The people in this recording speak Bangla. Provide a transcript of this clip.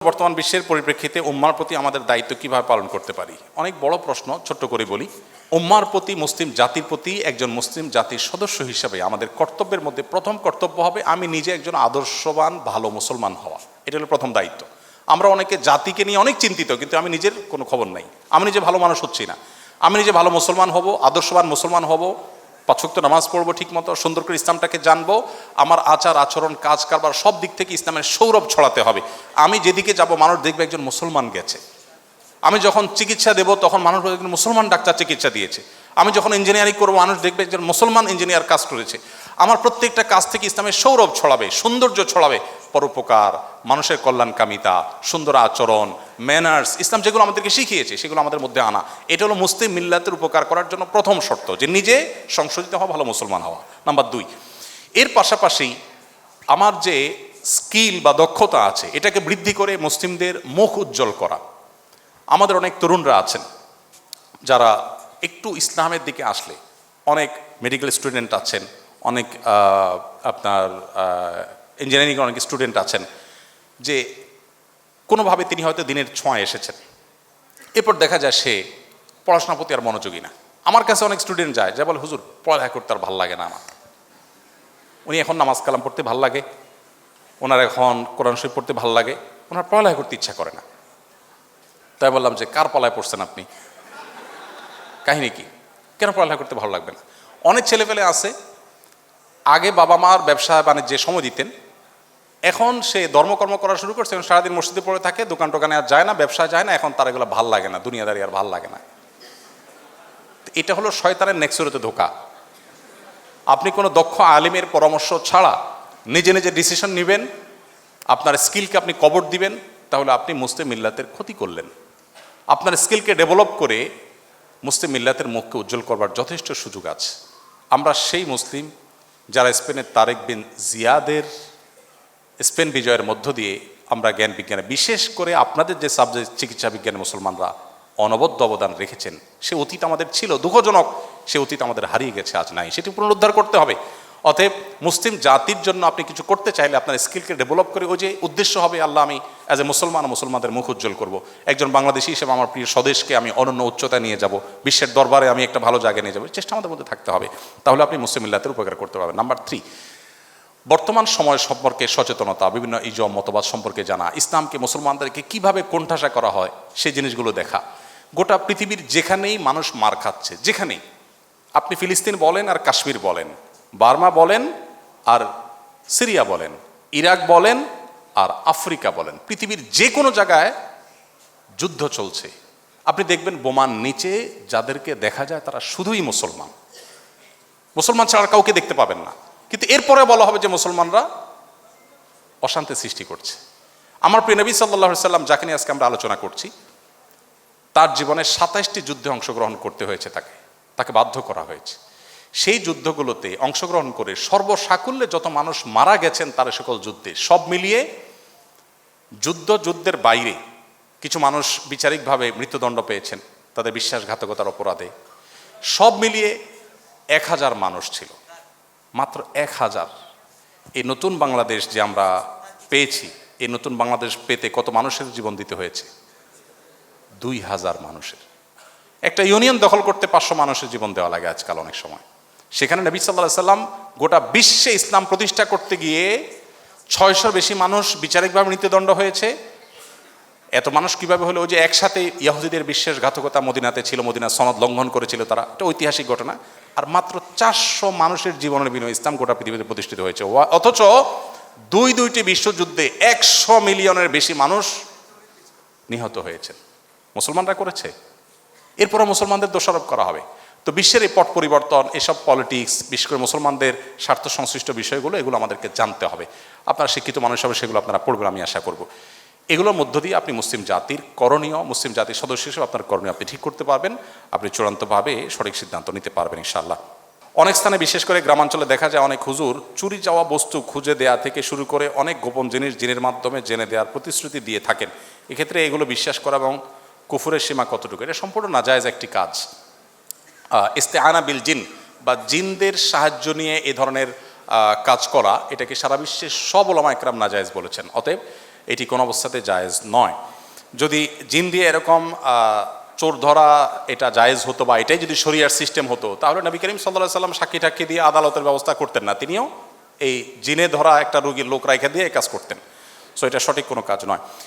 বর্তমান বিশ্বের পরিপ্রেক্ষিতে উম্মার প্রতি আমাদের দায়িত্ব কিভাবে পালন করতে পারি? অনেক বড় প্রশ্ন, ছোট্ট করে বলি। উম্মার প্রতি, মুসলিম জাতির প্রতি একজন মুসলিম জাতির সদস্য হিসাবে আমাদের কর্তব্যের মধ্যে প্রথম কর্তব্য হবে আমি নিজে একজন আদর্শবান ভালো মুসলমান হওয়া। এটা হলো প্রথম দায়িত্ব। আমরা অনেকে জাতিকে নিয়ে অনেক চিন্তিত, কিন্তু আমি নিজের কোনো খবর নাই। আমি নিজে ভালো মানুষ হচ্ছি না। আমি নিজে ভালো মুসলমান হব, আদর্শবান মুসলমান হব, 5 ওয়াক্ত নামাজ পড়বো ঠিক মতো, সুন্দর করে ইসলামটাকে জানবো, আমার আচার আচরণ কাজ কারবার সব দিক থেকে ইসলামের সৌরভ ছড়াতে হবে। আমি যেদিকে যাব মানুষ দেখবে একজন মুসলমান গেছে। আমি যখন চিকিৎসা দেব তখন মানুষ একজন মুসলমান ডাক্তার চিকিৎসা দিয়েছে। আমি যখন ইঞ্জিনিয়ারিং করবো মানুষ দেখবে একজন মুসলমান ইঞ্জিনিয়ার কাজ করেছে। আমার প্রত্যেকটা কাজ থেকে ইসলামের সৌরভ ছড়াবে, সৌন্দর্য ছড়াবে, পরোপকার, মানুষের কল্যাণকামিতা, সুন্দর আচরণ, ম্যানার্স, ইসলাম যেগুলো আমাদেরকে শিখিয়েছে সেগুলো আমাদের মধ্যে আনা। এটা হলো মুসলিম মিল্লাতের উপকার করার জন্য প্রথম শর্ত, যে নিজে সংশোধিত হওয়া, ভালো মুসলমান হওয়া। নাম্বার 2, এর পাশাপাশি আমার যে স্কিল বা দক্ষতা আছে এটাকে বৃদ্ধি করে মুসলিমদের মুখ উজ্জ্বল করা। আমাদের অনেক তরুণরা আছেন যারা একটু ইসলামের দিকে আসলে, অনেক মেডিকেল স্টুডেন্ট আছেন, অনেক আপনার ইঞ্জিনিয়ারিং অনেক স্টুডেন্ট আছেন, যে কোনোভাবে তিনি হয়তো দিনের ছোঁয়ায় এসেছেন, এরপর দেখা যায় সে পড়াশোনার প্রতি আর মনোযোগী না। আমার কাছে অনেক স্টুডেন্ট যায়, যা বলে হুজুর পড়ালেখা করতে আর ভালো লাগে না আমার। উনি এখন নামাজ কালাম পড়তে ভাল লাগে, ওনার এখন কোরআন শরীফ পড়তে ভাল লাগে, ওনার পড়ালেখা করতে ইচ্ছা করে না। তাই বললাম যে কার পালায় পড়ছেন আপনি, কাহিনী কি, কেন পড়ালেখা করতে ভালো লাগবে না? অনেক ছেলেপেলে আছে আগে বাবা মার ব্যবসা বাণিজ্যে সময় দিতেন, এখন সে ধর্মকর্ম করা শুরু করছে, এখন সারাদিন মসজিদে পড়ে থাকে, দোকান টোকানে আর যায় না, ব্যবসায় যায় না, এখন তার এগুলো ভাল লাগে না, দুনিয়াদারি আর ভাল লাগে না। এটা হলো শয়তানের নেক্সুরতে ধোকা। আপনি কোনো দক্ষ আলিমের পরামর্শ ছাড়া নিজে নিজে ডিসিশন নেবেন, আপনার স্কিলকে আপনি কবর দিবেন, তাহলে আপনি মুসলিম মিল্লাতের ক্ষতি করলেন। আপনার স্কিলকে ডেভেলপ করে মুসলিম মিল্লাতের মুখকে উজ্জ্বল করবার যথেষ্ট সুযোগ আছে। আমরা সেই মুসলিম যারা স্পেনের তারেক বিন জিয়াদের স্পেন বিজয়ের মধ্য দিয়ে আমরা জ্ঞান বিজ্ঞানে, বিশেষ করে আপনাদের যে সাবজেক্ট চিকিৎসা বিজ্ঞানে মুসলমানরা অনবদ্য অবদান রেখেছেন, সে অতীত আমাদের ছিল, দুঃখজনক সে অতীত আমাদের হারিয়ে গেছে, আজ নাই, সেটি পুনরুদ্ধার করতে হবে। অতএব মুসলিম জাতির জন্য আপনি কিছু করতে চাইলে আপনার স্কিলকে ডেভেলপ করে, ওই যে উদ্দেশ্য হবে আল্লাহ আমি অ্যাজ এ মুসলমান মুসলমানদের মুখ উজ্জ্বল করব, একজন বাংলাদেশি হিসেবে আমার প্রিয় স্বদেশকে আমি অনন্য উচ্চতায় নিয়ে যাব, বিশ্বের দরবারে আমি একটা ভালো জায়গায় নিয়ে যাবো, চেষ্টা আমাদের মধ্যে থাকতে হবে, তাহলে আপনি মুসলিম মিল্লাতের উপকার করতে পারবেন। নাম্বার 3, বর্তমান সময় সম্পর্কে সচেতনতা, বিভিন্ন ইজম মতবাদ সম্পর্কে জানা, ইসলামকে মুসলমানদেরকে কিভাবে কোণঠাসা করা হয় সেই জিনিসগুলো দেখা। গোটা পৃথিবীর যেখানেই মানুষ মার খাচ্ছে, যেখানেই, আপনি ফিলিস্তিন বলেন আর কাশ্মীর বলেন, বার্মা বলেন আর সিরিয়া বলেন, ইরাক বলেন আর আফ্রিকা বলেন, পৃথিবীর যে কোনো জায়গায় যুদ্ধ চলছে। আপনি দেখবেন বোমার নিচে যাদেরকে দেখা যায় তারা শুধুই মুসলমান, মুসলমান ছাড়া কাউকে দেখতে পাবেন না, কিন্তু এরপরে বলা হবে যে মুসলমানরা অশান্তি সৃষ্টি করছে। আমার প্রিয় নবী সাল্লাল্লাহু আলাইহি সাল্লাম, যাকে নিয়ে আজকে আমরা আলোচনা করছি, তার জীবনে 27টি যুদ্ধে অংশগ্রহণ করতে হয়েছে, তাকে বাধ্য করা হয়েছে। সেই যুদ্ধগুলোতে অংশগ্রহণ করে সর্বসাকুল্যে যত মানুষ মারা গেছেন তার সকল যুদ্ধে, সব মিলিয়ে যুদ্ধের বাইরে কিছু মানুষ বিচারিকভাবে মৃত্যুদণ্ড পেয়েছেন তাদের বিশ্বাসঘাতকতার অপরাধে, সব মিলিয়ে 1000 মানুষ ছিল, মাত্র 1000। এই নতুন বাংলাদেশ যে আমরা পেয়েছি, এই নতুন বাংলাদেশ পেতে কত মানুষের জীবন দিতে হয়েছে? 2000 মানুষের। একটা ইউনিয়ন দখল করতে 500 মানুষের জীবন দেওয়া লাগে আজকাল অনেক সময়। সেখানে নবী সাল্লাল্লাহু আলাইহি সাল্লাম গোটা বিশ্বে ইসলাম প্রতিষ্ঠা করতে গিয়ে 600 বেশি মানুষ বিচারিকভাবে মৃত্যুদণ্ড হয়েছে। এত মানুষ কিভাবে হলো? ওই যে একসাথে ইহুদিদের বিশ্বাসঘাতকতা মদিনাতে ছিল, মদিনার সনদ লঙ্ঘন করেছিল তারা, এটা ঐতিহাসিক ঘটনা। আর মাত্র 400 মানুষের জীবনের বিনিময়ে ইসলাম গোটা পৃথিবীতে প্রতিষ্ঠিত হয়েছে। অথচ দুইটি বিশ্বযুদ্ধে 100 মিলিয়নের বেশি মানুষ নিহত হয়েছে, মুসলমানরা করেছে। এরপরও মুসলমানদের দোষারোপ করা হবে। তো বিশ্বের এই পট পরিবর্তন, এসব পলিটিক্স, বিশেষ করে মুসলমানদের স্বার্থ সংশ্লিষ্ট বিষয়গুলো, এগুলো আমাদেরকে জানতে হবে। আপনারা শিক্ষিত মানুষ হবে, সেগুলো আপনারা পড়বেন, আমি আশা করব। এগুলোর মধ্য দিয়ে আপনি মুসলিম জাতির করণীয়, মুসলিম জাতির সদস্য হিসেবে আপনার করণীয় আপনি ঠিক করতে পারবেন, আপনি চূড়ান্তভাবে সঠিক সিদ্ধান্ত নিতে পারবেন ইনশাআল্লাহ। অনেক স্থানে, বিশেষ করে গ্রামাঞ্চলে দেখা যায় অনেক হুজুর চুরি যাওয়া বস্তু খুঁজে দেয়া থেকে শুরু করে অনেক গোপন জিনিস জিনের মাধ্যমে জেনে দেওয়ার প্রতিশ্রুতি দিয়ে থাকেন। এক্ষেত্রে এগুলো বিশ্বাস করা এবং কুফুরের সীমা কতটুকু, এটা সম্পূর্ণ নাজায়েজ একটি কাজ। ইস্তেআনা বিল জিন বা জিনদের সাহায্য নিয়ে এ ধরনের কাজ করা, এটাকে সারা বিশ্বের সব উলামা একরাম নাজায়েজ বলেছেন। অতএব এটি কোনো অবস্থাতে জায়েজ নয়। যদি জিন দিয়ে এরকম চোর ধরা এটা জায়েজ হতো বা এটাই যদি শরিয়ার সিস্টেম হতো, তাহলে নবী করিম সাল্লাল্লাহু আলাইহি সাল্লাম সাক্ষী টাক্ষী দিয়ে আদালতের ব্যবস্থা করতেন না, তিনিও এই জিনে ধরা একটা রোগীর লোক রাইখা দিয়ে এই কাজ করতেন। সো এটা সঠিক কোনো কাজ নয়।